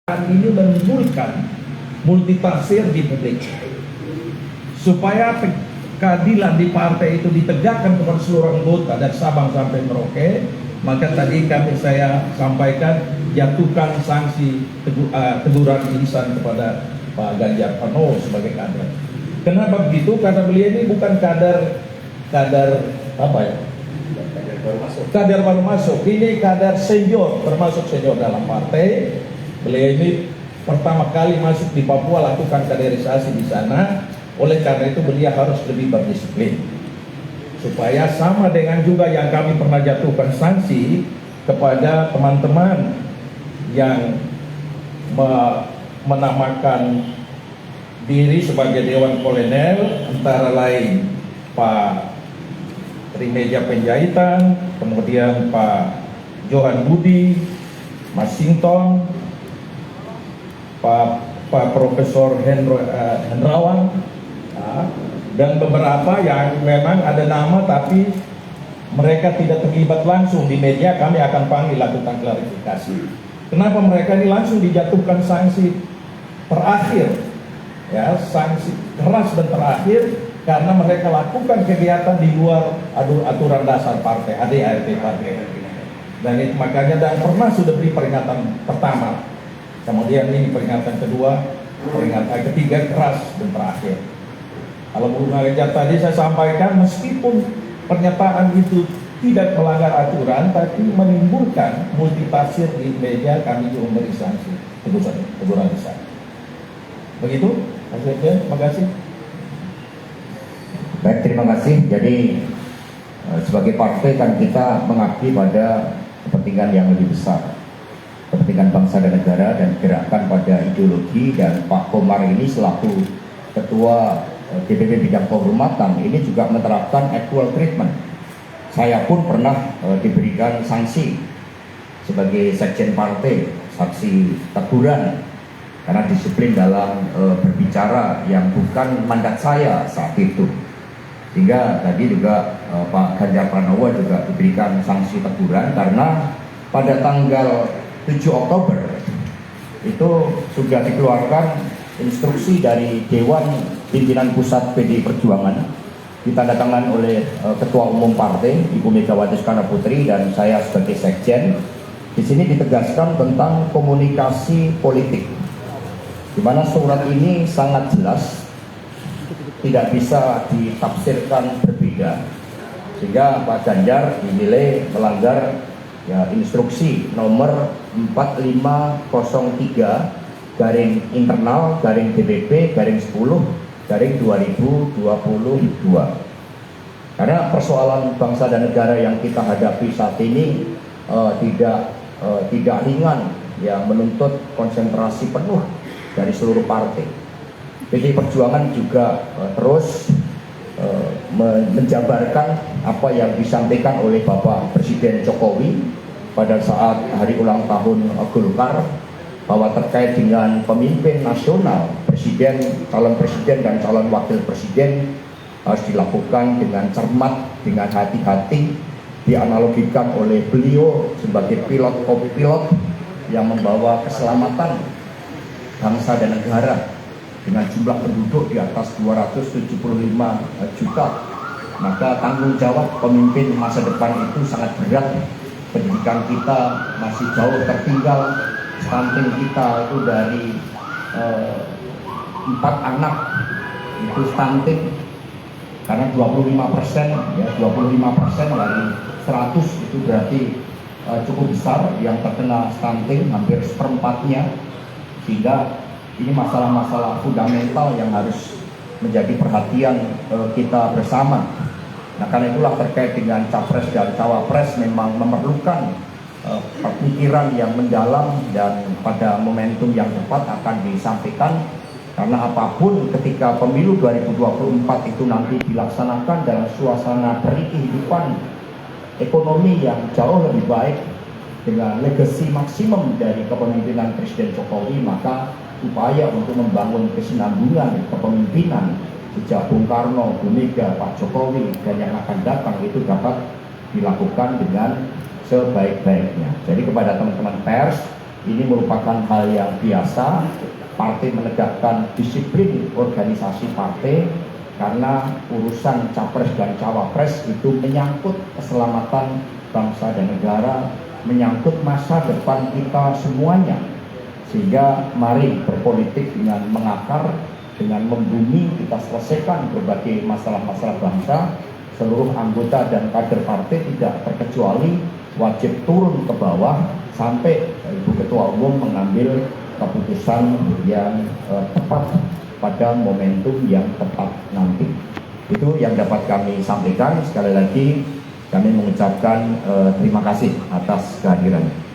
ini menimbulkan multitafsir di publik supaya keadilan di partai itu ditegakkan kepada seluruh anggota dari Sabang sampai Merauke. Maka tadi saya sampaikan jatuhkan sanksi teguran lisan kepada Pak Ganjar Pranowo sebagai kader. Kenapa begitu? Karena beliau ini bukan kader apa ya? Kader baru masuk. Ini kader senior, termasuk senior dalam partai. Beliau ini pertama kali masuk di Papua, lakukan kaderisasi di sana. Oleh karena itu beliau harus lebih berdisiplin, supaya sama dengan juga yang kami pernah jatuhkan sanksi kepada teman-teman yang menamakan diri sebagai Dewan Kolonel, antara lain Pak Trimedia Penjahitan, kemudian Pak Johan Budi, Mas Sinton, Pak Profesor Hendrawan, dan beberapa yang memang ada nama tapi mereka tidak terlibat langsung di media. Kami akan panggil, lakukan klarifikasi. Kenapa mereka ini langsung dijatuhkan sanksi terakhir, ya, sanksi keras dan terakhir, karena mereka lakukan kegiatan di luar aturan dasar partai, ADART partai. Dan itu makanya, dan pernah sudah beri peringatan pertama, kemudian ini peringatan kedua, peringatan ketiga keras dan terakhir. Kalau Bung Ganjar tadi saya sampaikan, meskipun pernyataan itu tidak melanggar aturan, tapi menimbulkan multitafsir di media, kami juga memberi sanksi teguran lisan. Begitu, Mas Sekjen, terima kasih. Baik, terima kasih. Jadi sebagai partai kan kita mengabdi pada kepentingan yang lebih besar, kepentingan bangsa dan negara, dan gerakan pada ideologi. Dan Pak Komar ini selaku Ketua DPP Bidang Kehormatan ini juga menerapkan equal treatment. Saya pun pernah diberikan sanksi sebagai sekjen partai, sanksi teguran karena disiplin dalam berbicara yang bukan mandat saya saat itu. Sehingga tadi juga Pak Ganjar Pranowo juga diberikan sanksi teguran karena pada tanggal 7 Oktober itu sudah dikeluarkan instruksi dari Dewan Pimpinan Pusat PDI Perjuangan, ditandatangani oleh Ketua Umum Partai Ibu Megawati Soekarno Putri dan saya sebagai sekjen. Di sini ditegaskan tentang komunikasi politik, di mana surat ini sangat jelas, tidak bisa ditafsirkan berbeda, sehingga Pak Ganjar dinilai melanggar instruksi nomor 4503 garing internal garing DPP garing 10 garing 2022. Karena persoalan bangsa dan negara yang kita hadapi saat ini tidak ringan, ya, menuntut konsentrasi penuh dari seluruh partai. PDI Perjuangan juga terus menjabarkan apa yang disampaikan oleh Bapak Presiden Jokowi pada saat hari ulang tahun Golkar, bahwa terkait dengan pemimpin nasional, calon presiden dan calon wakil presiden harus dilakukan dengan cermat, dengan hati-hati, dianalogikan oleh beliau sebagai pilot co-pilot yang membawa keselamatan bangsa dan negara dengan jumlah penduduk di atas 275 juta. Maka tanggung jawab pemimpin masa depan itu sangat berat. Pendidikan kita masih jauh tertinggal. Stunting kita itu dari 4 anak itu stunting, karena 25%, ya, 25% dari 100 itu berarti cukup besar yang terkena stunting, hampir seperempatnya. Sehingga ini masalah-masalah fundamental yang harus menjadi perhatian kita bersama. Nah, karena itulah terkait dengan capres dan cawapres memang memerlukan pemikiran yang mendalam, dan pada momentum yang tepat akan disampaikan. Karena apapun ketika pemilu 2024 itu nanti dilaksanakan dalam suasana beri kehidupan ekonomi yang jauh lebih baik dengan legasi maksimum dari kepemimpinan Presiden Jokowi, maka upaya untuk membangun kesinambungan kepemimpinan sejak Bung Karno, Bu Mega, Pak Jokowi, dan yang akan datang itu dapat dilakukan dengan sebaik-baiknya. Jadi kepada teman-teman pers, ini merupakan hal yang biasa. Partai menegakkan disiplin organisasi partai karena urusan capres dan cawapres itu menyangkut keselamatan bangsa dan negara, menyangkut masa depan kita semuanya. Sehingga mari berpolitik dengan mengakar, dengan membumi, kita selesaikan berbagai masalah-masalah bangsa. Seluruh anggota dan kader partai tidak terkecuali wajib turun ke bawah sampai Ibu Ketua Umum mengambil keputusan yang tepat pada momentum yang tepat nanti. Itu yang dapat kami sampaikan. Sekali lagi kami mengucapkan terima kasih atas kehadirannya.